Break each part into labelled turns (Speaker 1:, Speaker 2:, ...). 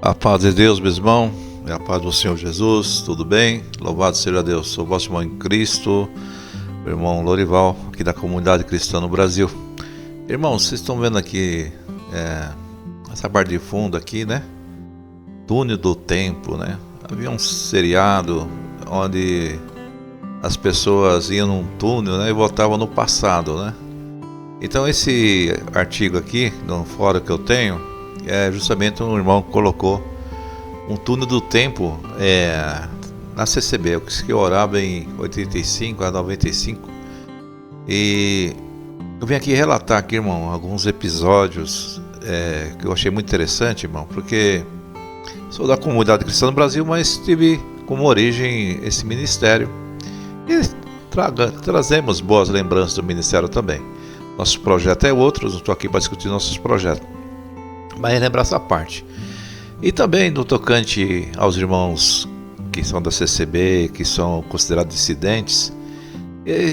Speaker 1: A paz de Deus, meu irmão, e a paz do Senhor Jesus, tudo bem? Louvado seja Deus, sou o vosso irmão em Cristo, o irmão Lorival, aqui da comunidade cristã no Brasil. Irmãos, vocês estão vendo aqui, essa parte de fundo aqui, né? Túnel do Tempo, né? Havia um seriado onde as pessoas iam num túnel, né, e voltavam no passado, né? Então esse artigo aqui, no fórum que eu tenho, justamente um irmão colocou um túnel do tempo na CCB, eu que orava em 85 a 95. E eu vim aqui relatar aqui, irmão, alguns episódios que eu achei muito interessante, irmão, porque sou da comunidade cristã no Brasil, mas tive como origem esse ministério e trazemos boas lembranças do ministério também. Nosso projeto é outro, não estou aqui para discutir nossos projetos, mas lembrar essa parte. E também no tocante aos irmãos que são da CCB, que são considerados dissidentes,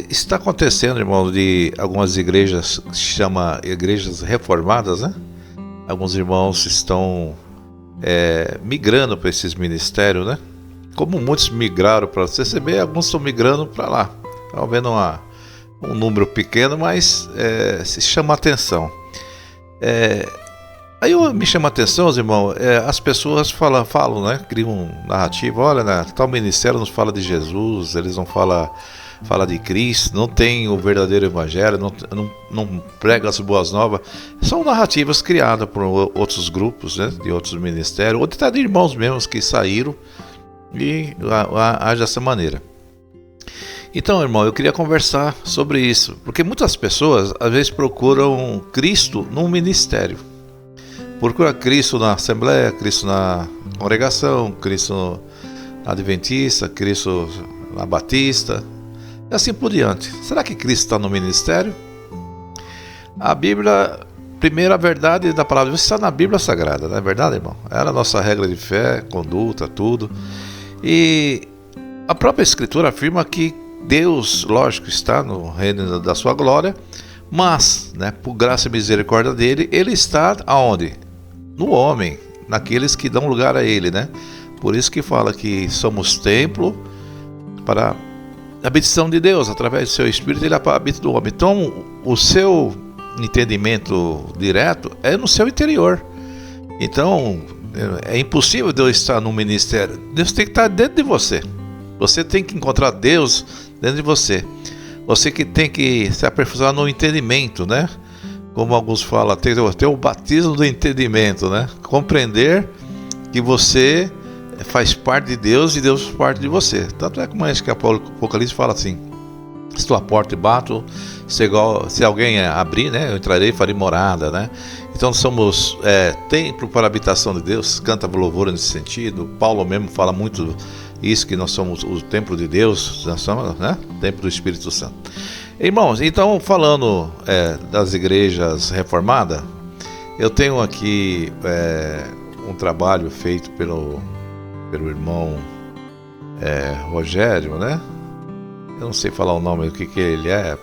Speaker 1: está acontecendo, irmão, de algumas igrejas que se chama igrejas reformadas, né? Alguns irmãos estão migrando para esses ministérios, né? Como muitos migraram para a CCB, alguns estão migrando para lá. Estão vendo um número pequeno, mas se chama atenção. Aí me chama a atenção, irmão, as pessoas falam, né? Criam um narrativo, olha, né, tal ministério nos fala de Jesus, eles não falam de Cristo, não tem o verdadeiro evangelho, não prega as boas novas. São narrativas criadas por outros grupos, né, de outros ministérios, ou até de irmãos mesmos que saíram e agem dessa maneira. Então, irmão, eu queria conversar sobre isso, porque muitas pessoas às vezes procuram Cristo num ministério. Procura Cristo na Assembleia, Cristo na congregação, Cristo na Adventista, Cristo na Batista, e assim por diante. Será que Cristo está no ministério? A Bíblia, primeira verdade da palavra de Deus está na Bíblia Sagrada, não é verdade, irmão? Era a nossa regra de fé, conduta, tudo. E a própria Escritura afirma que Deus, lógico, está no reino da sua glória, mas, né, por graça e misericórdia dele, ele está aonde? No homem, naqueles que dão lugar a ele, né? Por isso que fala que somos templo para a habitação de Deus, através do seu Espírito ele habita no homem. Então, o seu entendimento direto é no seu interior. Então, é impossível Deus estar no ministério. Deus tem que estar dentro de você. Você tem que encontrar Deus dentro de você. Você que tem que se aperfeiçoar no entendimento, né? Como alguns falam, ter o batismo do entendimento, né? Compreender que você faz parte de Deus e Deus faz parte de você. Tanto é como que o Apocalipse fala assim: estou à porta e bato, se alguém abrir, né, eu entrarei e farei morada, né? Então somos templo para a habitação de Deus, canta louvor nesse sentido. Paulo mesmo fala muito isso, que nós somos o templo de Deus, nós somos, né, templo do Espírito Santo. Irmãos, então falando das igrejas reformadas, eu tenho aqui um trabalho feito pelo irmão Rogério, né? Eu não sei falar o nome, o que ele é,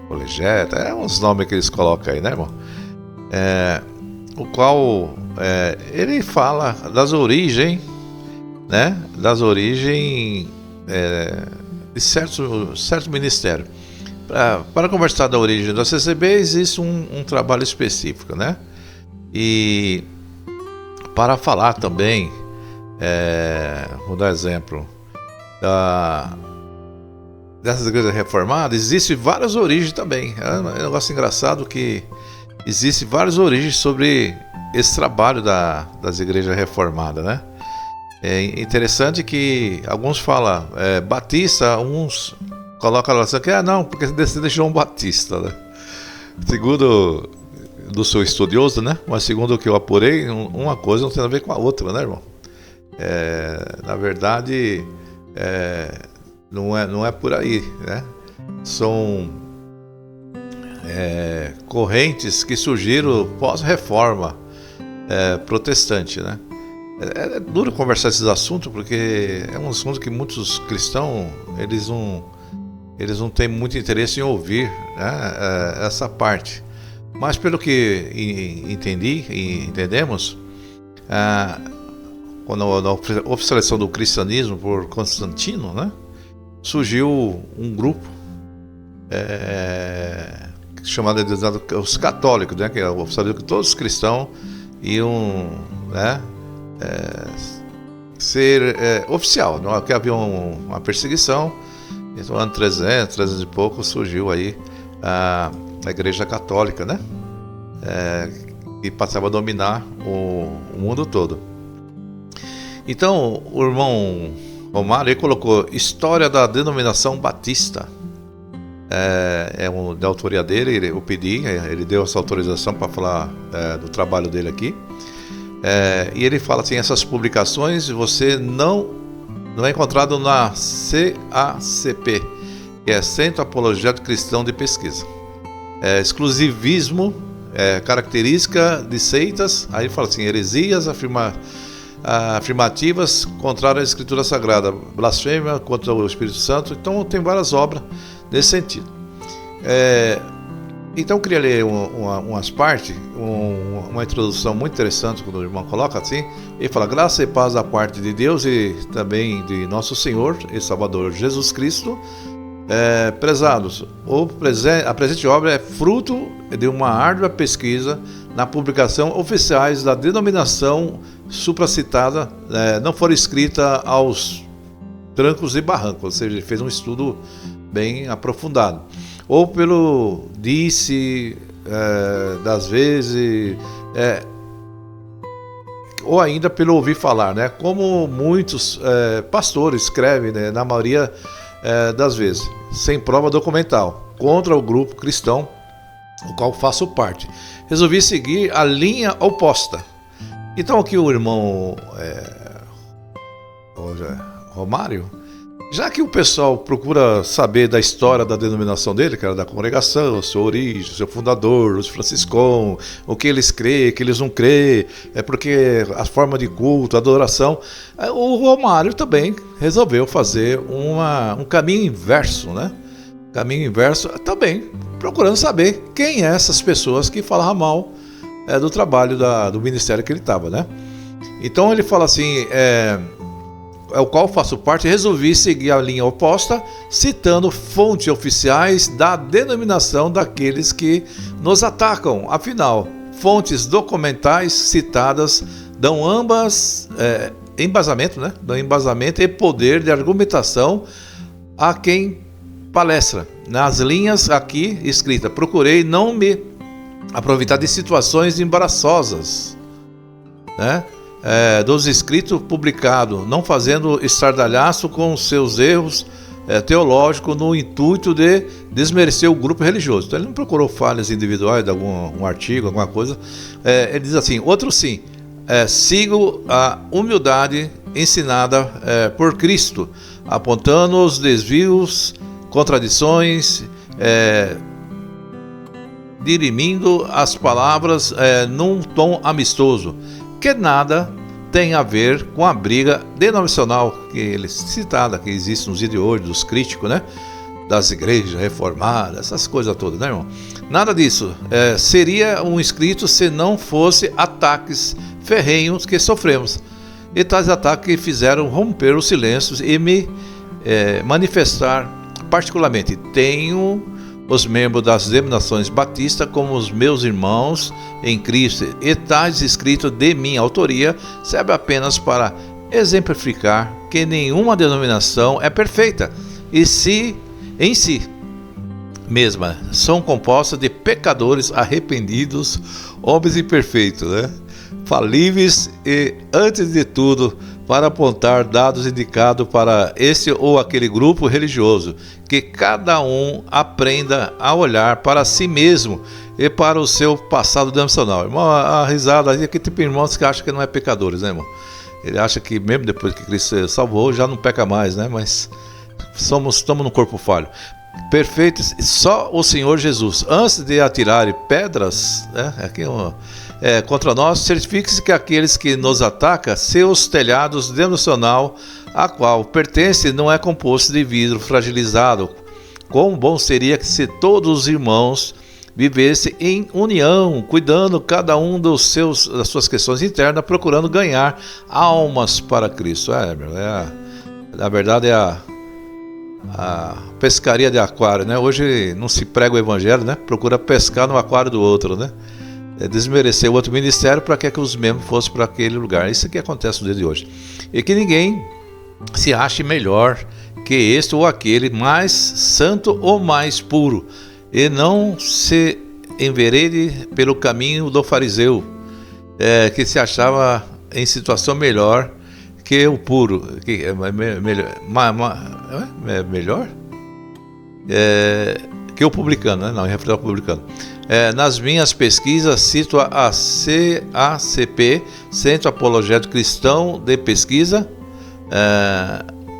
Speaker 1: Polegeta, uns nomes que eles colocam aí, né, irmão? O qual ele fala das origens, né? Das origens de certo ministério. Para conversar da origem da CCB, existe um trabalho específico, né? E para falar também, vou dar exemplo, dessas igrejas reformadas, existem várias origens também. É um negócio engraçado que existem várias origens sobre esse trabalho das igrejas reformadas, né? É interessante que alguns falam Batista, uns colocam a relação que não, porque descende de João Batista, né? Segundo do seu estudioso, né? Mas segundo o que eu apurei, uma coisa não tem a ver com a outra, né, irmão? Na verdade, não é por aí, né? São correntes que surgiram pós-reforma protestante, né? É duro conversar esses assuntos, porque é um assunto que muitos cristãos eles não têm muito interesse em ouvir, né, essa parte. Mas pelo que entendi e entendemos, quando na oficialização do cristianismo por Constantino, né, surgiu um grupo chamado de os católicos, né, que é o oficialismo que todos os cristãos iam, né, ser oficial, não, que havia uma perseguição. Então, no ano 300 e pouco, surgiu aí a Igreja Católica, né, que passava a dominar o mundo todo. Então, o irmão Romário, ele colocou História da Denominação Batista. Da autoria dele, eu pedi, ele deu essa autorização para falar do trabalho dele aqui. E ele fala assim, essas publicações você não é encontrado na CACP, que é Centro Apologético Cristão de Pesquisa. Exclusivismo, característica de seitas, aí ele fala assim, heresias, afirmativas contrárias à Escritura Sagrada, blasfêmia contra o Espírito Santo. Então tem várias obras nesse sentido. Então eu queria ler umas partes, uma introdução muito interessante quando o irmão coloca assim. Ele fala, graça e paz da parte de Deus e também de nosso Senhor e Salvador Jesus Cristo. Prezados, a presente obra é fruto de uma árdua pesquisa na publicação oficiais da denominação supracitada, não for escrita aos trancos e barrancos, ou seja, ele fez um estudo bem aprofundado, ou pelo disse, das vezes, ou ainda pelo ouvir falar, né? Como muitos pastores escrevem, né? Na maioria das vezes, sem prova documental, contra o grupo cristão, o qual faço parte. Resolvi seguir a linha oposta. Então aqui o irmão Romário, já que o pessoal procura saber da história da denominação dele, que era da congregação, sua origem, seu fundador, os franciscãos, o que eles creem, o que eles não creem, porque a forma de culto, adoração, o Romário também resolveu fazer um caminho inverso, né? Caminho inverso também, procurando saber quem é essas pessoas que falavam mal do trabalho do ministério que ele estava, né? Então ele fala assim, o qual faço parte, resolvi seguir a linha oposta, citando fontes oficiais da denominação daqueles que nos atacam. Afinal, fontes documentais citadas dão ambas embasamento, né? Dão embasamento e poder de argumentação a quem palestra. Nas linhas aqui escritas, procurei não me aproveitar de situações embaraçosas, né? Dos escritos publicados, não fazendo estardalhaço com seus erros teológicos no intuito de desmerecer o grupo religioso. Então ele não procurou falhas individuais de algum artigo, alguma coisa. Ele diz assim, outro sim, sigo a humildade ensinada por Cristo, apontando os desvios, contradições, dirimindo as palavras num tom amistoso, que nada tem a ver com a briga denominacional que ele citada, que existe nos dias de hoje, dos críticos, né? Das igrejas reformadas, essas coisas todas, né, irmão? Nada disso seria um escrito se não fosse ataques ferrenhos que sofremos. E tais ataques fizeram romper os silêncios e me manifestar particularmente. Tenho os membros das denominações batistas como os meus irmãos em Cristo, e tais escritos de minha autoria servem apenas para exemplificar que nenhuma denominação é perfeita e em si mesma são compostas de pecadores arrependidos, homens imperfeitos, né? Falíveis e, antes de tudo, para apontar dados indicados para esse ou aquele grupo religioso, que cada um aprenda a olhar para si mesmo e para o seu passado denominacional. Irmão, a risada aí é que tem irmãos que acham que não é pecadores, né, irmão? Ele acha que mesmo depois que Cristo salvou, já não peca mais, né? Mas estamos no corpo falho. Perfeitos, só o Senhor Jesus, antes de atirarem pedras, né? Aqui contra nós, certifique-se que aqueles que nos atacam, seus telhados denominacional, a qual pertence, não é composto de vidro fragilizado. Quão bom seria que se todos os irmãos vivesse em união, cuidando cada um das suas questões internas, procurando ganhar almas para Cristo. Na verdade é a pescaria de aquário, né? Hoje não se prega o evangelho, né? Procura pescar no aquário do outro, né? Desmerecer o outro ministério para que os membros fossem para aquele lugar. Isso que acontece no dia de hoje. E que ninguém se ache melhor que este ou aquele, mais santo ou mais puro, e não se enverede pelo caminho do fariseu, que se achava em situação melhor que o puro, que é melhor que o publicano, né? Não, em referência ao publicano. Nas minhas pesquisas, cito a CACP, Centro Apologético Cristão de Pesquisa,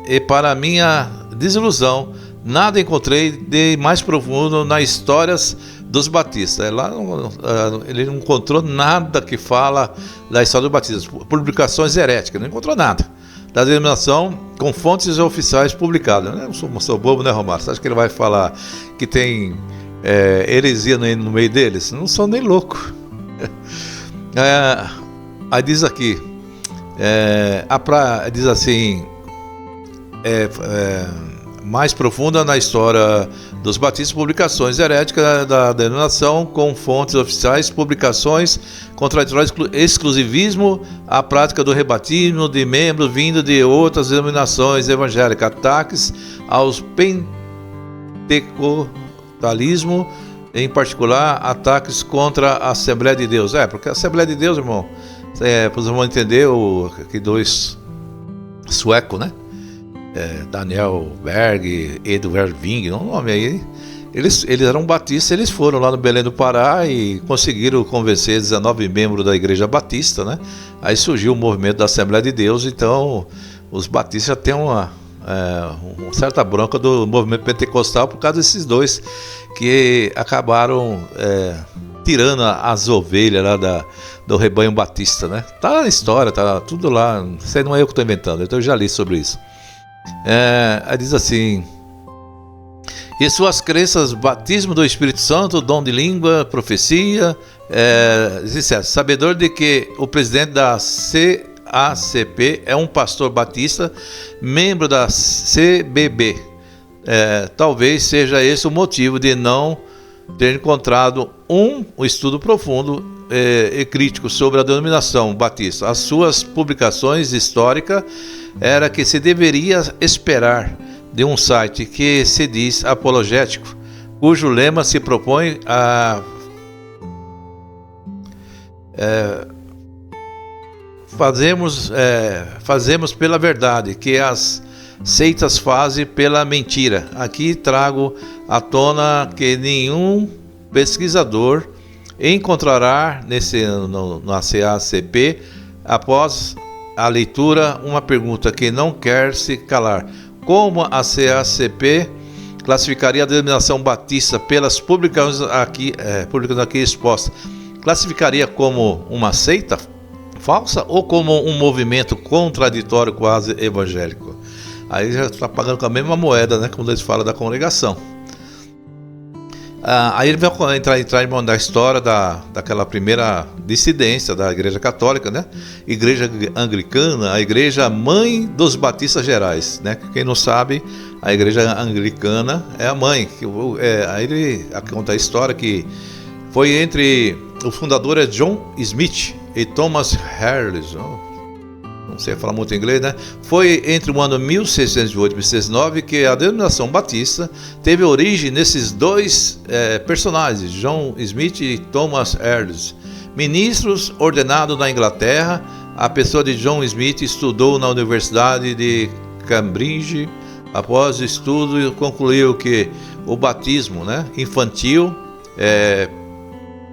Speaker 1: e para minha desilusão, nada encontrei de mais profundo nas histórias dos batistas. Lá ele não encontrou nada que fala da história dos batistas, publicações heréticas, não encontrou nada da denominação com fontes oficiais publicadas. Eu não sou bobo, né, Romário? Você acha que ele vai falar que tem heresia no meio deles? Não sou nem louco. Aí diz aqui, diz assim, mais profunda na história dos batistas, publicações heréticas da denominação com fontes oficiais, publicações contraditórias, exclusivismo, a prática do rebatismo de membros vindo de outras denominações evangélicas, ataques aos pentecostalismo, em particular ataques contra a Assembleia de Deus. Porque a Assembleia de Deus, irmão, vocês vão entender que dois suecos, né? Daniel Berg, Edvard Ving, um nome aí. Eles eram batistas, eles foram lá no Belém do Pará e conseguiram convencer 19 membros da Igreja Batista, né? Aí surgiu o movimento da Assembleia de Deus. Então os batistas já têm uma certa bronca do movimento pentecostal por causa desses dois que acabaram tirando as ovelhas lá do rebanho batista, né? Tá na história, tá tudo lá. Isso aí não é eu que estou inventando, eu já li sobre isso. Diz assim: e suas crenças, batismo do Espírito Santo, dom de língua, profecia, sabedor de que o presidente da CACP é um pastor batista, membro da CBB. Talvez seja esse o motivo de não ter encontrado um estudo profundo e crítico sobre a denominação batista. As suas publicações históricas era que se deveria esperar de um site que se diz apologético, cujo lema se propõe a fazemos pela verdade, que as seitas fazem pela mentira. Aqui trago à tona que nenhum pesquisador encontrará na CACP, após a leitura, uma pergunta que não quer se calar: como a CACP classificaria a denominação batista pelas publicações aqui expostas? Classificaria como uma seita falsa ou como um movimento contraditório quase evangélico? Aí já está pagando com a mesma moeda, né, quando eles falam da congregação. Aí ele vai entrar na história daquela primeira dissidência da Igreja Católica, né? Igreja Anglicana, a Igreja Mãe dos Batistas Gerais, né? Quem não sabe, a Igreja Anglicana é a mãe. Aí ele conta a história que foi entre o fundador John Smith e Thomas Harris. Não sei falar muito inglês, né? Foi entre o ano 1608 e 1609 que a denominação batista teve origem nesses dois personagens, John Smith e Thomas Harris. Ministros ordenados na Inglaterra, a pessoa de John Smith estudou na Universidade de Cambridge. Após o estudo, concluiu que o batismo, né, infantil,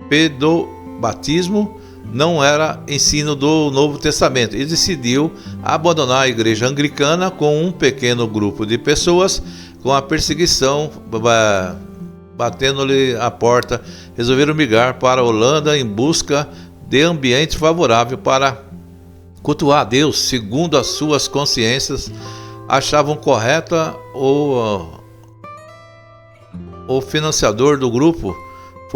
Speaker 1: pedobatismo, não era ensino do Novo Testamento, e decidiu abandonar a igreja anglicana com um pequeno grupo de pessoas. Com a perseguição batendo-lhe a porta, resolveram migrar para a Holanda em busca de ambiente favorável para cultuar a Deus segundo as suas consciências achavam correta. O financiador do grupo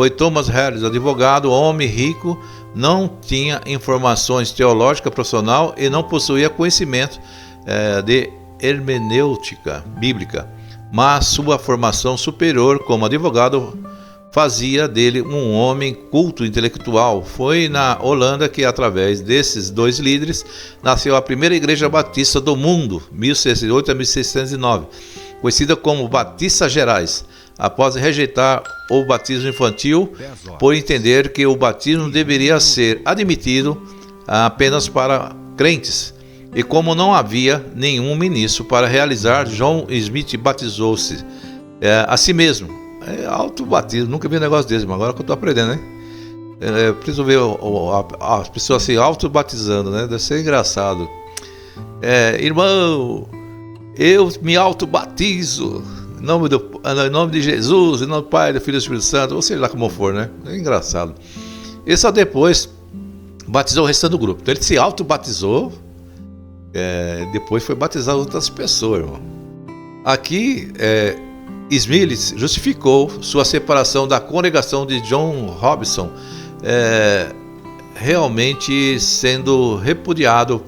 Speaker 1: foi Thomas Harris, advogado, homem rico, não tinha informações teológicas profissional e não possuía conhecimento de hermenêutica bíblica, mas sua formação superior como advogado fazia dele um homem culto intelectual. Foi na Holanda que, através desses dois líderes, nasceu a primeira igreja batista do mundo, 1608 a 1609, conhecida como Batistas Gerais, após rejeitar o batismo infantil, por entender que o batismo deveria ser admitido apenas para crentes. E como não havia nenhum ministro para realizar, John Smith batizou-se a si mesmo. Autobatismo, nunca vi um negócio desse, mas agora que eu estou aprendendo, né? Preciso ver as pessoas se autobatizando, né? Deve ser engraçado. Irmão, eu me autobatizo em nome de Jesus, em nome do Pai, do Filho e do Espírito Santo, ou seja lá como for, né? É engraçado. E só depois batizou o restante do grupo. Então ele se autobatizou, depois foi batizar outras pessoas, irmão. Aqui, Smith justificou sua separação da congregação de John Robinson, realmente sendo repudiado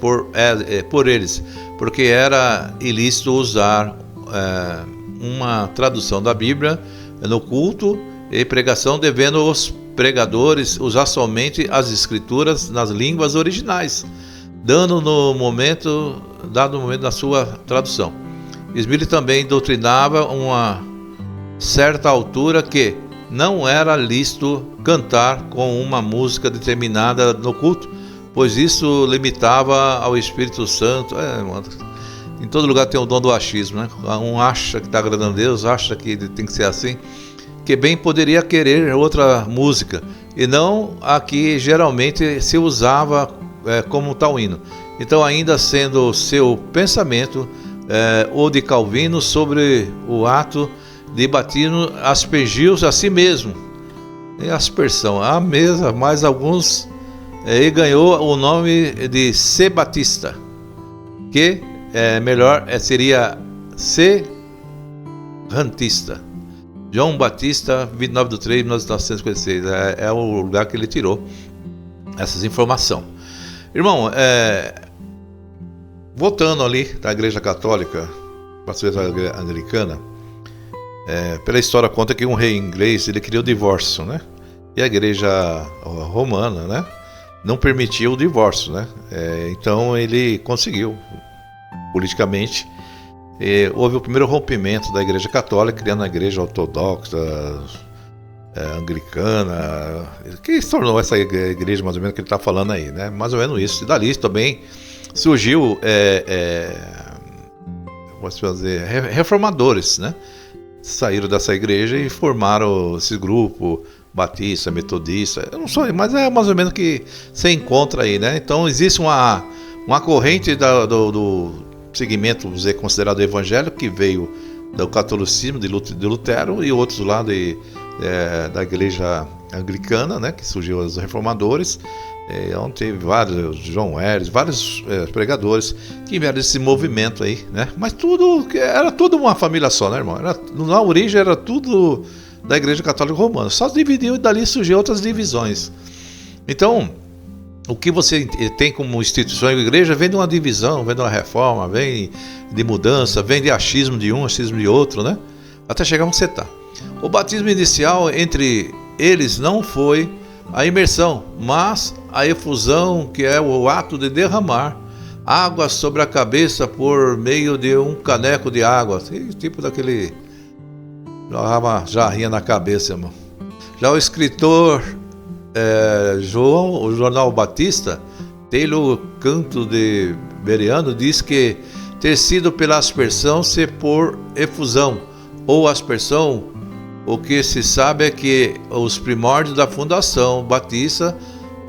Speaker 1: por eles, porque era ilícito usar uma tradução da Bíblia no culto e pregação, devendo os pregadores usar somente as escrituras nas línguas originais, dado no momento da sua tradução. Smith também doutrinava uma certa altura que não era lícito cantar com uma música determinada no culto, pois isso limitava ao Espírito Santo. Em todo lugar tem o dom do achismo, né? Um acha que está agradando a Deus, acha que tem que ser assim, que bem poderia querer outra música, e não a que geralmente se usava como tal hino. Então, ainda sendo seu pensamento ou de Calvino sobre o ato de batismo, aspergiu-se a si mesmo, aspersão, a mesa, mais alguns, e ganhou o nome de Sebatista, que melhor seria Serrantista. João Batista, 29 de 3 de 1956, é o lugar que ele tirou essas informações. Irmão, voltando ali da Igreja Católica para a Igreja Anglicana, pela história conta que um rei inglês, ele queria o divórcio, né? E a Igreja Romana, né, não permitia o divórcio, né? Então ele conseguiu politicamente. Houve o primeiro rompimento da Igreja Católica, criando a Igreja Ortodoxa, Anglicana, que se tornou essa igreja mais ou menos que ele está falando aí, né? Mais ou menos isso. E dali também surgiu reformadores, né? Saíram dessa igreja e formaram esse grupo batista, metodista, eu não sei, mas é mais ou menos que você encontra aí, né? Então existe uma corrente do segmento, vamos dizer, considerado evangélico, que veio do catolicismo de Lutero, e outros lá da igreja anglicana, né? Que surgiu os reformadores, onde teve vários, John Harris, vários pregadores que vieram desse movimento aí, né? Mas era tudo uma família só, né, irmão? Na origem era tudo da Igreja Católica Romana, só dividiu e dali surgiu outras divisões. Então, o que você tem como instituição e igreja vem de uma divisão, vem de uma reforma, vem de mudança, vem de achismo de um, achismo de outro, né? Até chegar onde você está. O batismo inicial entre eles não foi a imersão, mas a efusão, que é o ato de derramar água sobre a cabeça por meio de um caneco de água, tipo daquele uma jarrinha na cabeça, irmão. Já o escritor João, o Jornal Batista, Taylor Canto de Beriano, diz que ter sido pela aspersão se por efusão ou aspersão. O que se sabe é que os primórdios da fundação batista,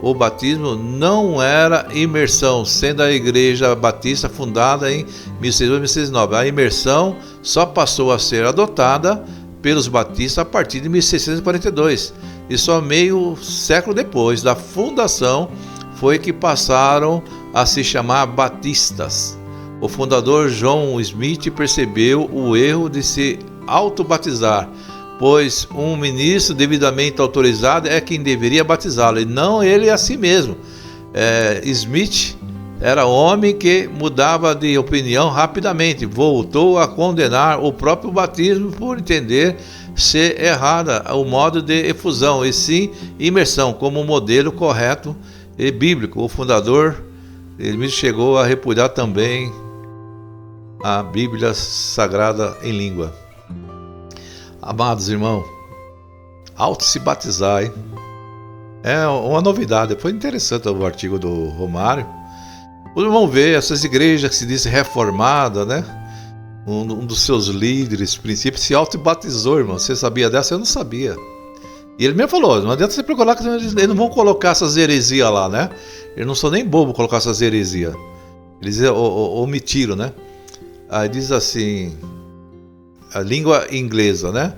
Speaker 1: o batismo não era imersão, sendo a Igreja Batista fundada em 1608 e 1609. A imersão só passou a ser adotada pelos batistas a partir de 1642, e só meio século depois da fundação foi que passaram a se chamar batistas. O fundador John Smith percebeu o erro de se autobatizar, pois um ministro devidamente autorizado é quem deveria batizá-lo, e não ele a si mesmo. Smith era homem que mudava de opinião rapidamente, voltou a condenar o próprio batismo por entender ser errada o modo de efusão, e sim imersão, como um modelo correto e bíblico. O fundador Smith chegou a repudiar também a Bíblia Sagrada em língua. Amados irmãos, ao se batizar, hein? É uma novidade. Foi interessante o artigo do Romário. Vocês vão ver essas igrejas que se diz reformada, né? Um dos seus líderes, princípios, se auto-batizou, irmão. Você sabia dessa? Eu não sabia. E ele mesmo falou, não adianta você procurar, que eles não vão colocar essas heresias lá, né? Eles não são nem bobos colocar essas heresias. Eles omitiram, né? Aí diz assim, a língua inglesa, né?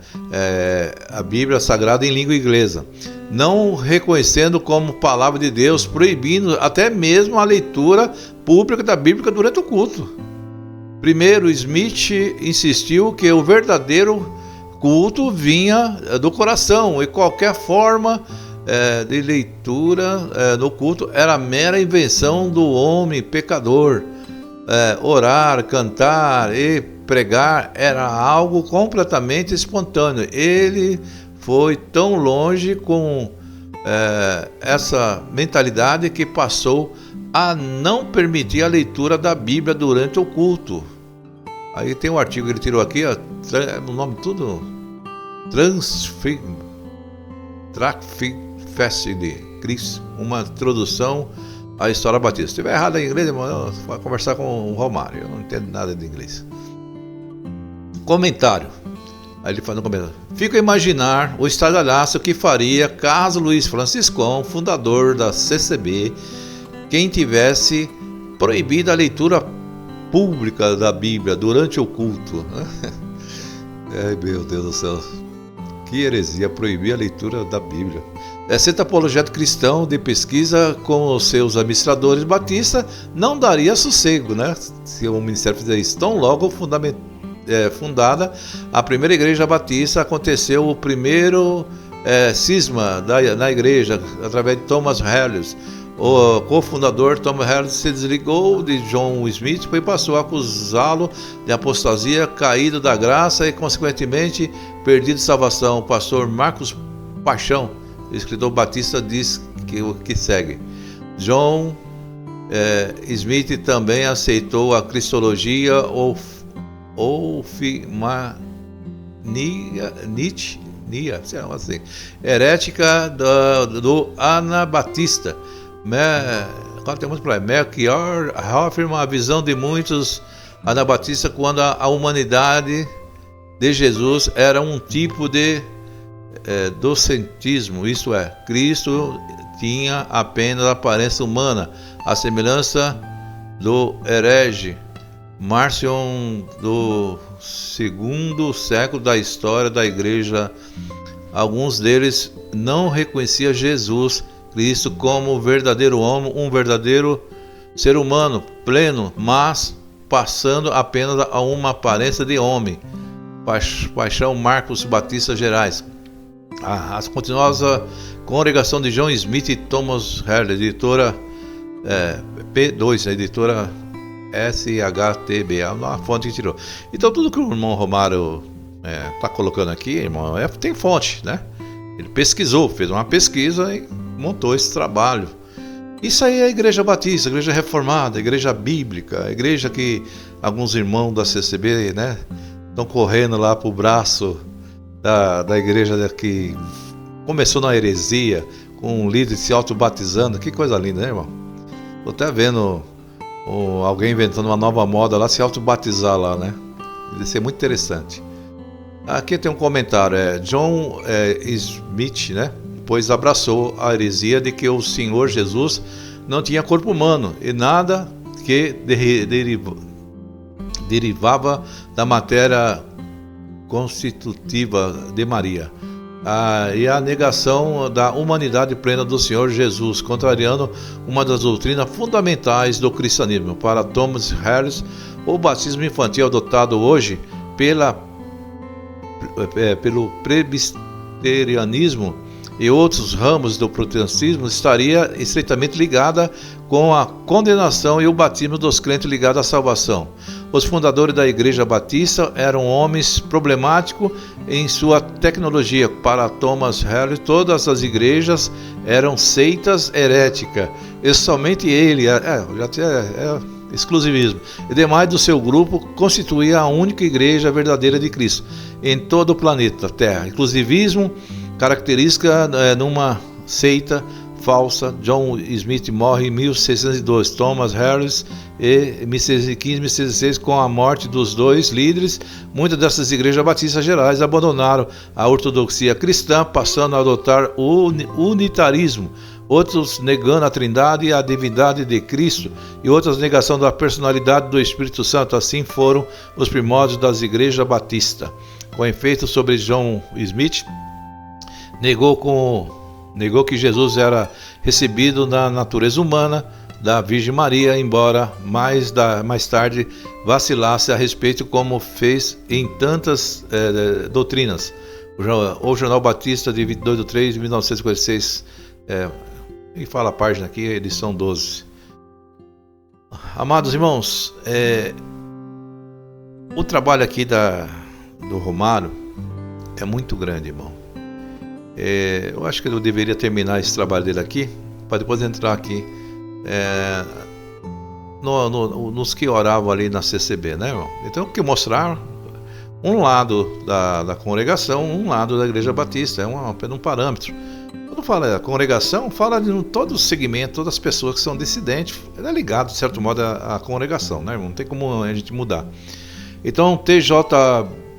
Speaker 1: A Bíblia Sagrada em língua inglesa. Não reconhecendo como palavra de Deus, proibindo até mesmo a leitura pública da Bíblia durante o culto. Primeiro, Smith insistiu que o verdadeiro culto vinha do coração e qualquer forma de leitura no culto era mera invenção do homem pecador. Orar, cantar e pregar era algo completamente espontâneo. Ele foi tão longe com essa mentalidade que passou a não permitir a leitura da Bíblia durante o culto. Aí tem um artigo que ele tirou aqui, o nome tudo, Tracfigfest, uma introdução à história batista. Se estiver errado em inglês, irmão, vai conversar com o Romário, eu não entendo nada de inglês. Comentário. Aí ele faz um comentário. Fico a imaginar o estardalhaço que faria caso Luiz Franciscão, fundador da CCB, quem tivesse proibido a leitura pública da Bíblia durante o culto. Ai, meu Deus do céu. Que heresia proibir a leitura da Bíblia. Centro Apologético Cristão de Pesquisa com os seus administradores batistas não daria sossego, né? Se o ministério fizer isso. Tão logo fundada a primeira igreja batista, aconteceu o primeiro cisma na igreja, através de Thomas Harris. O cofundador Thomas Harris se desligou de John Smith e passou a acusá-lo de apostasia, caído da graça e, consequentemente, perdido de salvação. O pastor Marcos Paixão, escritor batista, diz o que segue. John Smith também aceitou a cristologia herética do Anabatista. Melchior afirma a visão de muitos anabatistas quando a humanidade de Jesus era um tipo de docentismo, isto é, Cristo tinha apenas a aparência humana, a semelhança do herege Marcion do segundo século da história da igreja. Alguns deles não reconheciam Jesus Cristo como verdadeiro homem, um verdadeiro ser humano pleno, mas passando apenas a uma aparência de homem. Paixão Marcos Batista Gerais. A continuosa congregação de John Smith e Thomas Harris, editora P2, editora SHTB, é uma fonte que tirou. Então tudo que o irmão Romário está colocando aqui, irmão, tem fonte, né? Ele pesquisou, fez uma pesquisa e montou esse trabalho. Isso aí é a igreja batista, a igreja reformada, a igreja bíblica, a igreja que alguns irmãos da CCB, né, estão correndo lá pro braço da igreja que começou na heresia, com um líder se auto-batizando. Que coisa linda, né, irmão? Tô até vendo alguém inventando uma nova moda lá, se auto-batizar lá, né? Deve ser muito interessante. Aqui tem um comentário, John Smith, né? Pois abraçou a heresia de que o Senhor Jesus não tinha corpo humano e nada que derivava da matéria constitutiva de Maria. E a negação da humanidade plena do Senhor Jesus, contrariando uma das doutrinas fundamentais do cristianismo. Para Thomas Harris, o batismo infantil adotado hoje pela pelo presbiterianismo e outros ramos do protestantismo, estaria estreitamente ligada com a condenação e o batismo dos crentes ligados à salvação. Os fundadores da Igreja Batista eram homens problemáticos em sua tecnologia. Para Thomas Harris, todas as igrejas eram seitas heréticas, e somente ele, exclusivismo, e demais do seu grupo constituía a única igreja verdadeira de Cristo em todo o planeta Terra. Exclusivismo, característica numa seita falsa. John Smith morre em 1602, Thomas Harris em 1615 e 1616. Com a morte dos dois líderes, muitas dessas igrejas batistas gerais abandonaram a ortodoxia cristã, passando a adotar o unitarismo, outros negando a trindade e a divindade de Cristo, e outras negação da personalidade do Espírito Santo. Assim foram os primórdios das igrejas batistas. Com efeito sobre John Smith, negou que Jesus era recebido na natureza humana da Virgem Maria, embora mais tarde vacilasse a respeito, como fez em tantas doutrinas. O Jornal Batista, de 22 de 3 de 1956, e fala a página aqui, edição 12. Amados irmãos, o trabalho aqui do Romário é muito grande, irmão. Eu acho que eu deveria terminar esse trabalho dele aqui, para depois entrar aqui nos que oravam ali na CCB, né, irmão? Então, eu quero mostrar um lado da congregação, um lado da Igreja Batista, é apenas um parâmetro. Quando fala congregação, fala de todo o segmento, todas as pessoas que são dissidentes, é ligado, de certo modo, à congregação, né, irmão? Não tem como a gente mudar. Então, T.J.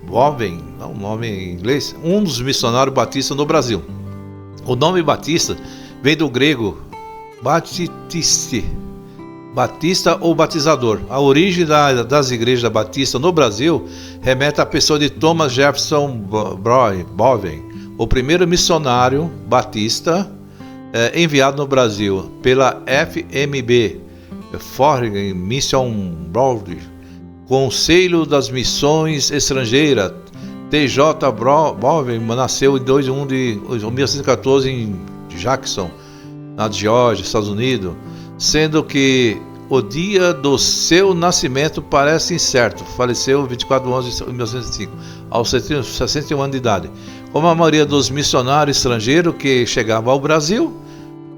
Speaker 1: Boven, um nome em inglês, um dos missionários batistas no Brasil. O nome Batista vem do grego batiste, batista ou batizador. A origem das igrejas batistas no Brasil remete à pessoa de Thomas Jefferson Boven, o primeiro missionário batista enviado no Brasil pela FMB, Foreign Mission Board, Conselho das Missões Estrangeiras. T.J. Boven nasceu em 2 de 1 de 1914 em Jackson, na Geórgia, Estados Unidos, sendo que o dia do seu nascimento parece incerto. Faleceu 24 de 11 de 1905, aos 61 anos de idade. Como a maioria dos missionários estrangeiros que chegavam ao Brasil,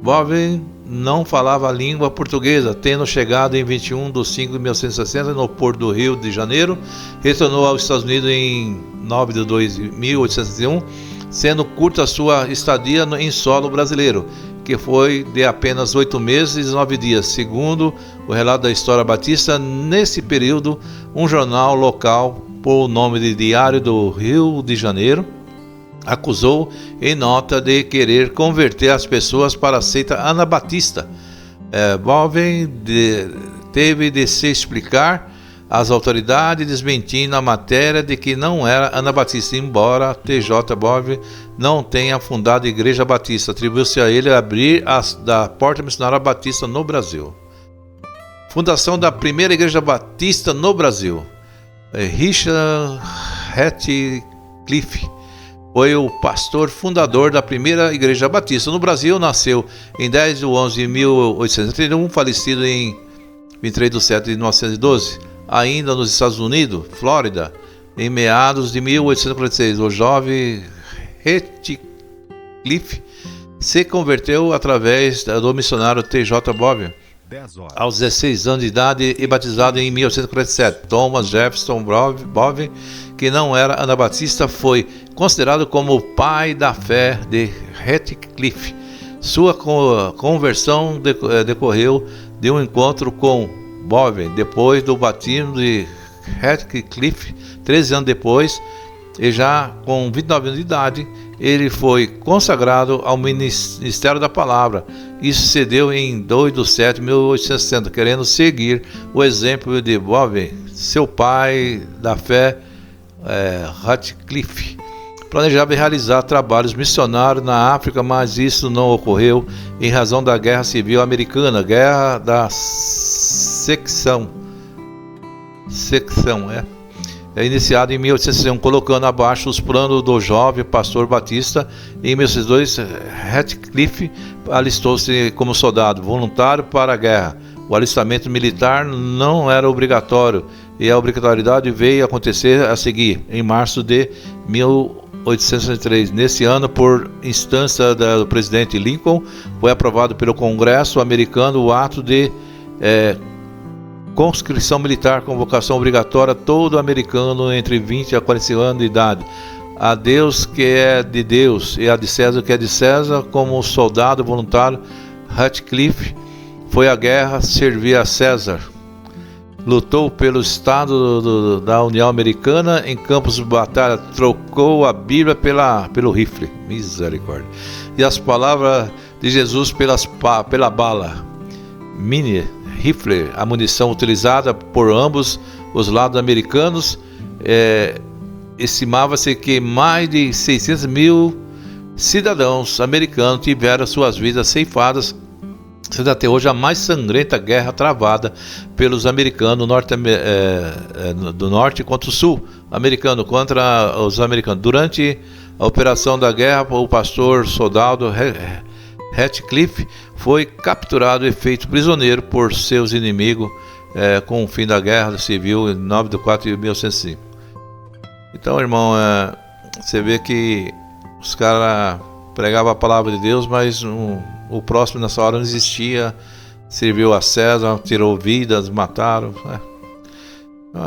Speaker 1: Boven não falava a língua portuguesa, tendo chegado em 21 de 5 de 1960 no Porto do Rio de Janeiro. Retornou aos Estados Unidos em 9 de 2 de 1861, sendo curta a sua estadia em solo brasileiro, que foi de apenas 8 meses e 9 dias. Segundo o relato da História Batista, nesse período, um jornal local, por nome de Diário do Rio de Janeiro, acusou em nota de querer converter as pessoas para a seita anabatista. Boven teve de se explicar às autoridades, desmentindo a matéria de que não era anabatista, embora T.J. Boven não tenha fundado a Igreja Batista. Atribuiu-se a ele abrir da Porta Missionária Batista no Brasil. Fundação da primeira Igreja Batista no Brasil. Richard Ratcliffe foi o pastor fundador da primeira Igreja Batista no Brasil. Nasceu em 10 de 11 de 1831, falecido em 23 de 7 de 1912. Ainda nos Estados Unidos, Flórida, em meados de 1846, o jovem Ratcliffe se converteu através do missionário T.J. Boven aos 16 anos de idade e batizado em 1847. Thomas Jefferson Boven, que não era anabatista, foi considerado como o pai da fé de Ratcliffe. Sua conversão decorreu de um encontro com Boven depois do batismo de Ratcliffe. 13 anos depois, e já com 29 anos de idade, ele foi consagrado ao ministério da palavra. Isso se deu em 2 de 7 de 1860, querendo seguir o exemplo de Boven, seu pai da fé. Ratcliffe planejava realizar trabalhos missionários na África, mas isso não ocorreu em razão da Guerra Civil Americana, Guerra da Secção. iniciado em 1861, colocando abaixo os planos do jovem pastor batista. Em 1802, Ratcliffe alistou-se como soldado voluntário para a guerra. O alistamento militar não era obrigatório e a obrigatoriedade veio acontecer a seguir, em março de 1863. Nesse ano, por instância do presidente Lincoln, foi aprovado pelo Congresso americano o ato de conscrição militar com vocação obrigatória a todo americano entre 20 a 45 anos de idade. A Deus que é de Deus e a de César que é de César. Como soldado voluntário, Ratcliffe foi à guerra servir a César. Lutou pelo Estado da União Americana em campos de batalha, trocou a Bíblia pelo rifle, misericórdia, e as palavras de Jesus pela bala, mini rifle, a munição utilizada por ambos os lados americanos. Estimava-se que mais de 600 mil cidadãos americanos tiveram suas vidas ceifadas, sendo até hoje a mais sangrenta guerra travada pelos americanos do norte contra o sul americano, contra os americanos. Durante a operação da guerra, o pastor soldado Ratcliffe foi capturado e feito prisioneiro por seus inimigos com o fim da guerra civil em 9 de 4 de 1905. Então, irmão, você vê que os caras pregavam a palavra de Deus, mas o próximo nessa hora não existia. Serviu a César, tirou vidas, mataram.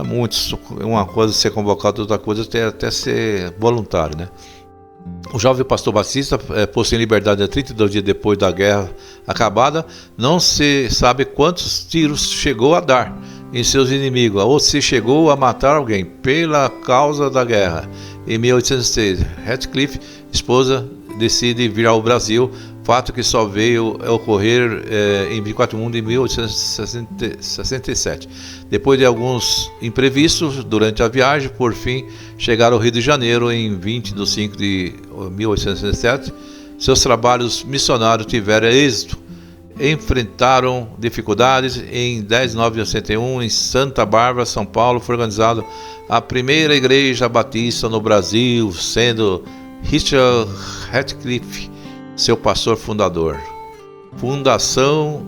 Speaker 1: Muitos, uma coisa ser convocado, outra coisa até ser voluntário, né? O jovem pastor Batista, posto em liberdade 32 dias depois da guerra acabada, não se sabe quantos tiros chegou a dar em seus inimigos, ou se chegou a matar alguém pela causa da guerra. Em 1806, Ratcliffe, esposa, decide vir ao Brasil, fato que só veio a ocorrer em 24 de 1867. Depois de alguns imprevistos durante a viagem, por fim, chegaram ao Rio de Janeiro em 20 de 5 de 1867. Seus trabalhos missionários tiveram êxito. Enfrentaram dificuldades. Em 10 de 9 de 1961, em Santa Bárbara, São Paulo, foi organizada a primeira igreja batista no Brasil, sendo Richard Ratcliffe seu pastor fundador. Fundação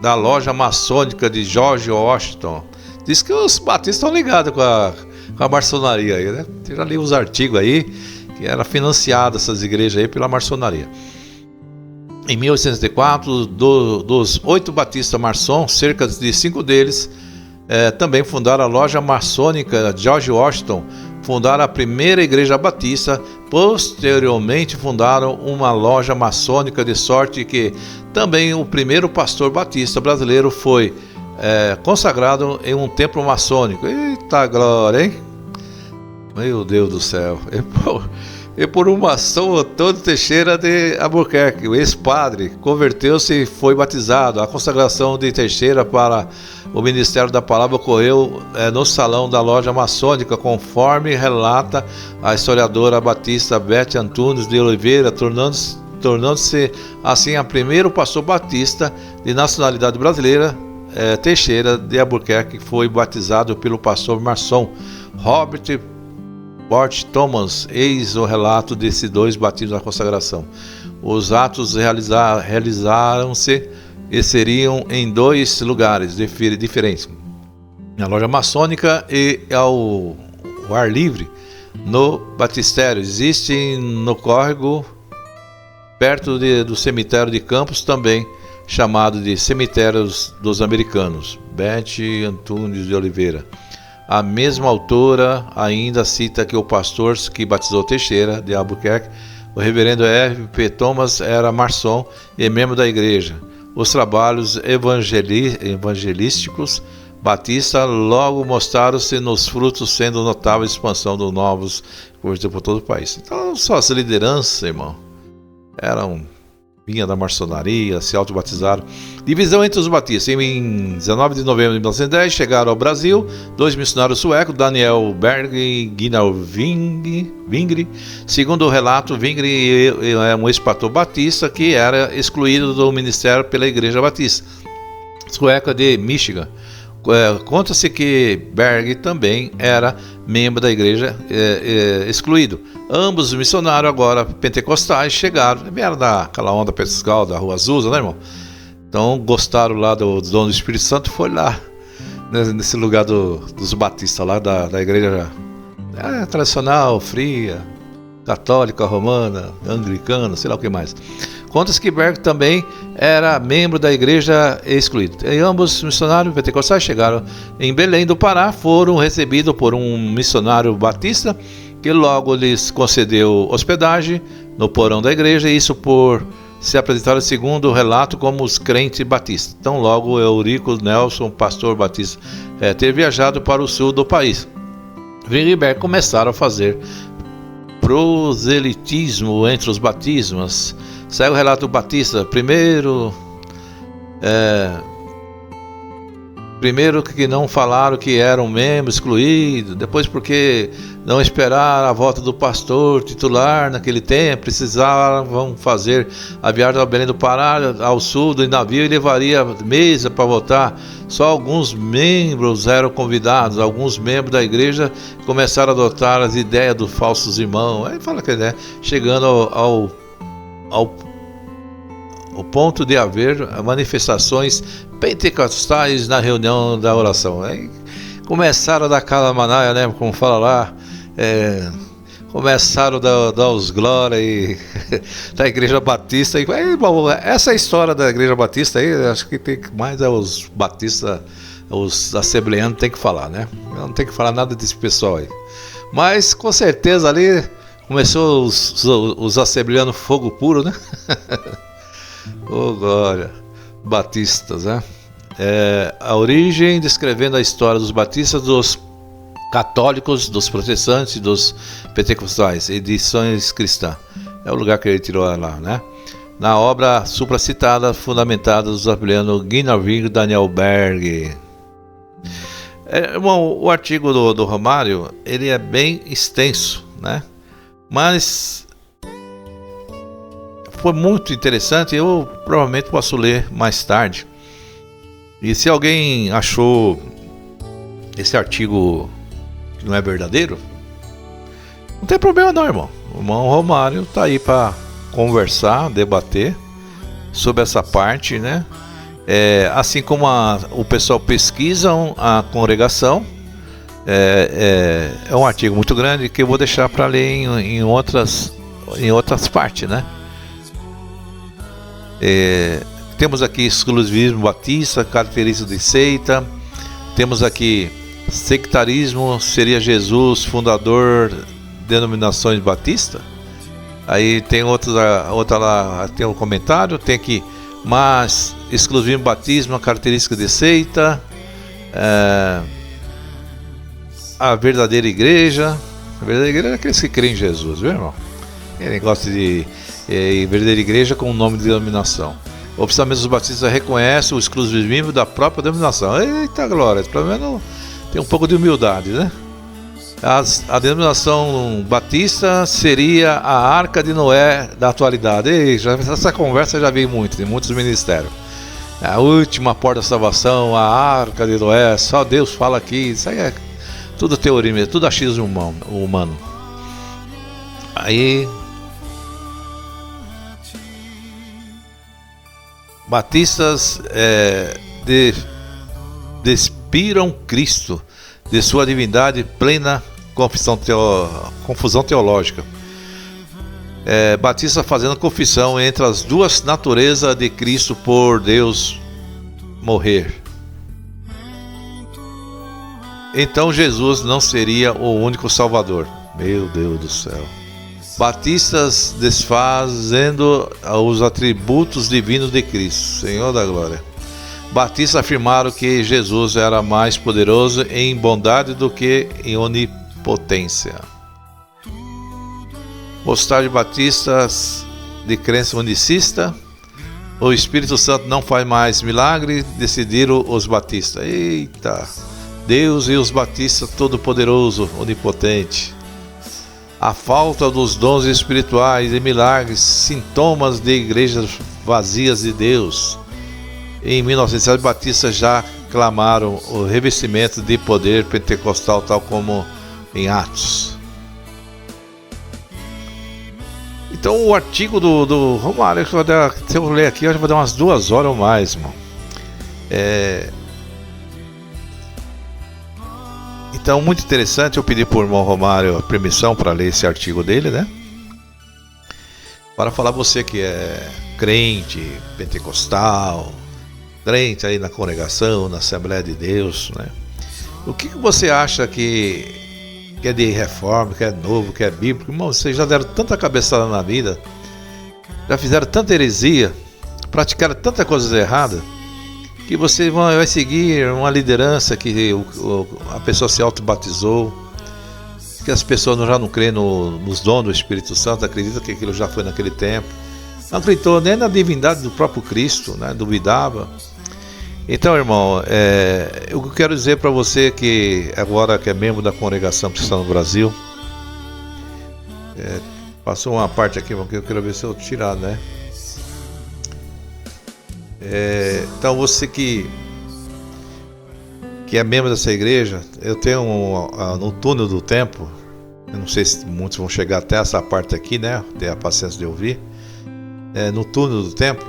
Speaker 1: da loja maçônica de George Washington. Diz que os batistas estão ligados com a maçonaria aí, né? Eu já li uns artigos aí que era financiada essas igrejas aí pela maçonaria. Em 1864, dos 8 batistas maçons, cerca de 5 deles também fundaram a loja maçônica George Washington, fundaram a primeira igreja batista. Posteriormente fundaram uma loja maçônica, de sorte que também o primeiro pastor batista brasileiro foi consagrado em um templo maçônico. Eita glória, hein? Meu Deus do céu. E por uma ação, Antônio Teixeira de Albuquerque, o ex-padre, converteu-se e foi batizado. A consagração de Teixeira para o ministério da palavra ocorreu no salão da loja maçônica, conforme relata a historiadora batista Beth Antunes de Oliveira, tornando-se assim a primeiro pastor batista de nacionalidade brasileira. Teixeira de Albuquerque foi batizado pelo pastor maçom Robert Bort Thomas. Eis o relato desses 2 batismos na consagração. Os atos realizaram-se e seriam em 2 lugares diferentes: na loja maçônica e ao ar livre no batistério. Existe no córrego perto do cemitério de Campos, também chamado de Cemitérios dos Americanos. Beth Antunes de Oliveira. A mesma autora ainda cita que o pastor que batizou Teixeira de Albuquerque, o reverendo R.P. Thomas, era maçom e membro da igreja. Os trabalhos evangelísticos batista logo mostraram-se nos frutos, sendo notável a expansão dos novos convertidos por todo o país. Então, suas lideranças, irmão, vinha da maçonaria, se auto-batizaram. Divisão entre os batistas. Em 19 de novembro de 1910 chegaram ao Brasil 2 missionários suecos, Daniel Berg e Gunnar Wingre. Segundo o relato, Wingre é um ex-pastor batista que era excluído do ministério pela igreja batista sueca de Michigan. Conta-se que Berg também era membro da igreja excluído. Ambos missionários agora pentecostais vieram daquela onda pentecostal da Rua Azusa, né, irmão? Então gostaram lá do dom do Espírito Santo, foi lá nesse lugar dos batistas lá da igreja tradicional, fria, católica, romana, anglicana, sei lá o que mais. Conta-se que Berg também era membro da igreja excluída. E ambos missionários pentecostais chegaram em Belém do Pará, foram recebidos por um missionário batista que logo lhes concedeu hospedagem no porão da igreja, e isso por se apresentaram segundo o relato como os crentes batistas. Então logo Eurico Nelson, pastor batista, ter viajado para o sul do país. Berg começaram a fazer proselitismo entre os batismos. Segue o relato do batista. Primeiro que não falaram que eram membros excluídos, depois porque não esperaram a volta do pastor titular naquele tempo, precisavam fazer a viagem ao Belém do Pará, ao sul do navio, e levaria meses para voltar. Só alguns membros eram convidados, alguns membros da igreja começaram a adotar as ideias dos falsos irmãos. Aí fala que chegando ao ponto de haver manifestações pentecostais na reunião da oração. Aí começaram a dar calamanaia, né? Como fala lá, começaram a dar os glória e da igreja batista. Bom, essa é a história da igreja batista aí, acho que tem mais os batistas, os assembleanos tem que falar, né? Não tem que falar nada desse pessoal aí. Mas com certeza ali começou os assembleanos fogo puro, né? Glória, batistas, né? A origem, descrevendo a história dos batistas, dos católicos, dos protestantes, dos pentecostais, edições cristãs. É o lugar que ele tirou lá, né? Na obra supracitada, fundamentada dos assembleanos Guinevere e Daniel Berg. Bom, o artigo do Romário, ele é bem extenso, né? Mas foi muito interessante, eu provavelmente posso ler mais tarde. E se alguém achou esse artigo que não é verdadeiro, não tem problema não, irmão. O irmão Romário está aí para conversar, debater sobre essa parte, né? Assim como o pessoal pesquisa a congregação, é um artigo muito grande que eu vou deixar para ler em outras partes, né? Temos aqui exclusivismo batista, características de seita. Temos aqui sectarismo, seria Jesus fundador de denominações batistas? Aí tem outra lá, tem um comentário, tem aqui, mas exclusivismo batismo, característica de seita, a verdadeira igreja é aqueles que creem em Jesus, viu, irmão? É negócio de verdadeira igreja com o nome de denominação. Oficialmente os batistas reconhecem o exclusivismo da própria denominação. Eita glória, pelo menos tem um pouco de humildade, né? A denominação batista seria a Arca de Noé da atualidade. Essa conversa já veio muito, em muitos ministérios. A última porta da salvação, a Arca de Noé, só Deus fala aqui. Isso aí é tudo teoria mesmo, tudo achismo humano. Aí batistas despiram Cristo de sua divindade, plena confusão teológica. Batista fazendo confissão entre as duas naturezas de Cristo por Deus morrer. Então Jesus não seria o único Salvador. Meu Deus do céu. Batistas desfazendo os atributos divinos de Cristo, Senhor da glória. Batistas afirmaram que Jesus era mais poderoso em bondade do que em onipotência. Postagem batistas de crença unicista. O Espírito Santo não faz mais milagre, decidiram os batistas. Eita! Deus e os batistas todo-poderoso, onipotente. A falta dos dons espirituais e milagres, sintomas de igrejas vazias de Deus. Em 1907, Batista já clamaram o revestimento de poder pentecostal, tal como em Atos. Então o artigo do Romário, se eu ler aqui, eu vou dar umas 2 horas ou mais, irmão. Então, muito interessante. Eu pedi para o irmão Romário a permissão para ler esse artigo dele, né? Para falar você que é crente, pentecostal, crente aí na congregação, na Assembleia de Deus, né? O que você acha que é de reforma, que é novo, que é bíblico? Irmão, vocês já deram tanta cabeçada na vida, já fizeram tanta heresia, praticaram tanta coisa errada, que você vai seguir uma liderança que a pessoa se auto-batizou, que as pessoas já não creem nos dons do Espírito Santo, acreditam que aquilo já foi naquele tempo, não acreditou nem na divindade do próprio Cristo, né? Duvidava. Então, irmão, eu quero dizer para você que agora que é membro da Congregação Cristã no Brasil, passou uma parte aqui, que eu quero ver se eu tirar, né? Então, você que é membro dessa igreja, eu tenho no túnel do tempo, eu não sei se muitos vão chegar até essa parte aqui, né? Ter a paciência de ouvir. No túnel do tempo,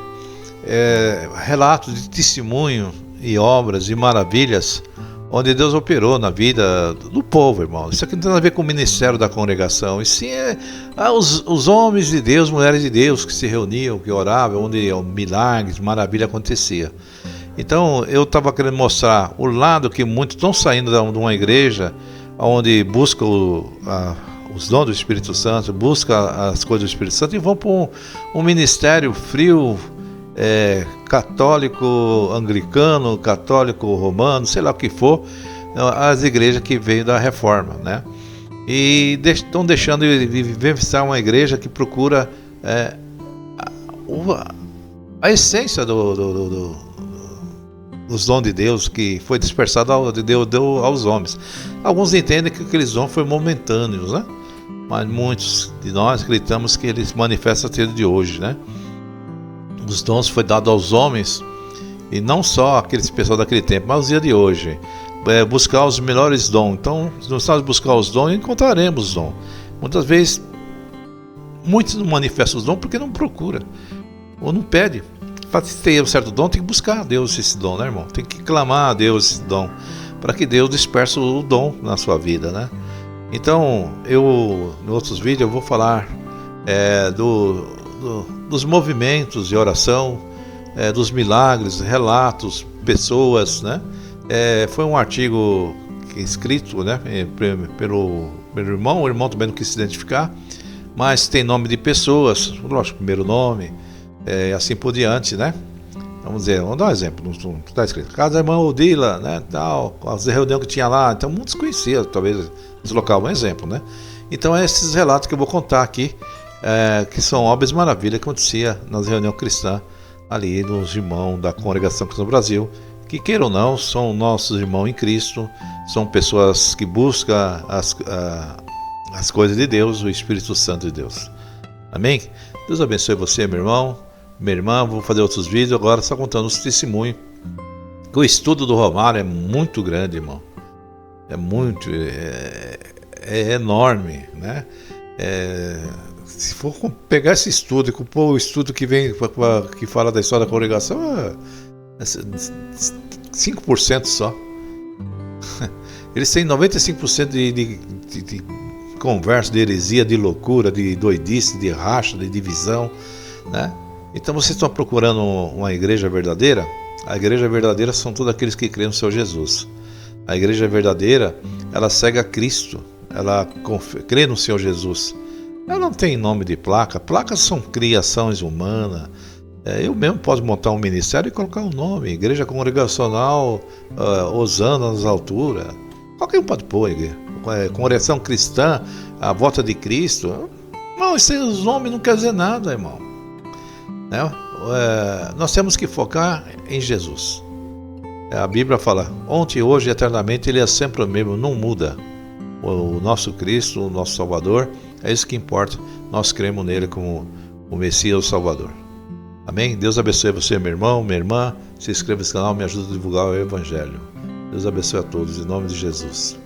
Speaker 1: relatos de testemunho e obras e maravilhas onde Deus operou na vida do povo, irmão. Isso aqui não tem nada a ver com o ministério da congregação, e sim os homens de Deus, mulheres de Deus que se reuniam, que oravam, onde milagres, maravilha acontecia. Então eu estava querendo mostrar o lado que muitos estão saindo de uma igreja onde busca os dons do Espírito Santo, busca as coisas do Espírito Santo, e vão para um ministério frio, católico anglicano, católico romano, sei lá o que for, as igrejas que veio da reforma, né? E estão deixando de vivenciar uma igreja que procura a essência dos dons de Deus que foi dispersado de Deus deu aos homens. Alguns entendem que aqueles dons foram momentâneos, né? Mas muitos de nós acreditamos que eles manifestam até de hoje, né? Os dons foi dado aos homens, e não só aqueles pessoal daquele tempo, mas os dias de hoje. Buscar os melhores dons. Então, se nós buscar os dons, encontraremos os dons. Muitas vezes, muitos não manifestam os dons porque não procura, ou não pede. Para ter um certo dom, tem que buscar a Deus esse dom, né, irmão? Tem que clamar a Deus esse dom, para que Deus disperse o dom na sua vida, né? Então, em outros vídeos, eu vou falar dos movimentos de oração, dos milagres, relatos, pessoas, né? Foi um artigo escrito, né, pelo irmão. O irmão também não quis se identificar, mas tem nome de pessoas, lógico, primeiro nome, assim por diante, né? Vamos dar um exemplo, não está escrito casa da irmã Odila, né, tal, as reuniões que tinha lá, então muitos conheciam, talvez deslocar um exemplo, né? Então esses relatos que eu vou contar aqui, que são obras maravilhas que acontecia nas reuniões cristãs ali dos irmãos da Congregação Cristã do Brasil, que queiram ou não, são nossos irmãos em Cristo, são pessoas que buscam as coisas de Deus, o Espírito Santo de Deus. Amém? Deus abençoe você, meu irmão, minha irmã. Vou fazer outros vídeos agora só contando os testemunhos. O estudo do Romário é muito grande, irmão. É enorme, né? Se for pegar esse estudo e compor o estudo que fala da história da congregação, 5% só. Eles têm 95% de conversa, de heresia, de loucura, de doidice, de racha, de divisão, né? Então vocês estão procurando uma igreja verdadeira? A igreja verdadeira são todos aqueles que creem no Senhor Jesus. A igreja verdadeira, ela segue a Cristo, ela crê no Senhor Jesus. Ela não tem nome de placa. Placas são criações humanas. Eu mesmo posso montar um ministério e colocar um nome, Igreja Congregacional Osana nas Alturas. Qualquer um pode pôr, Congregação Cristã, a Volta de Cristo. Não, esses nomes não quer dizer nada, irmão, né? Nós temos que focar em Jesus. A Bíblia fala, ontem, hoje e eternamente, Ele é sempre o mesmo, não muda. O nosso Cristo, o nosso Salvador, é isso que importa. Nós cremos nele como o Messias, o Salvador. Amém? Deus abençoe você, meu irmão, minha irmã. se inscreva nesse canal, me ajuda a divulgar o Evangelho. Deus abençoe a todos, em nome de Jesus.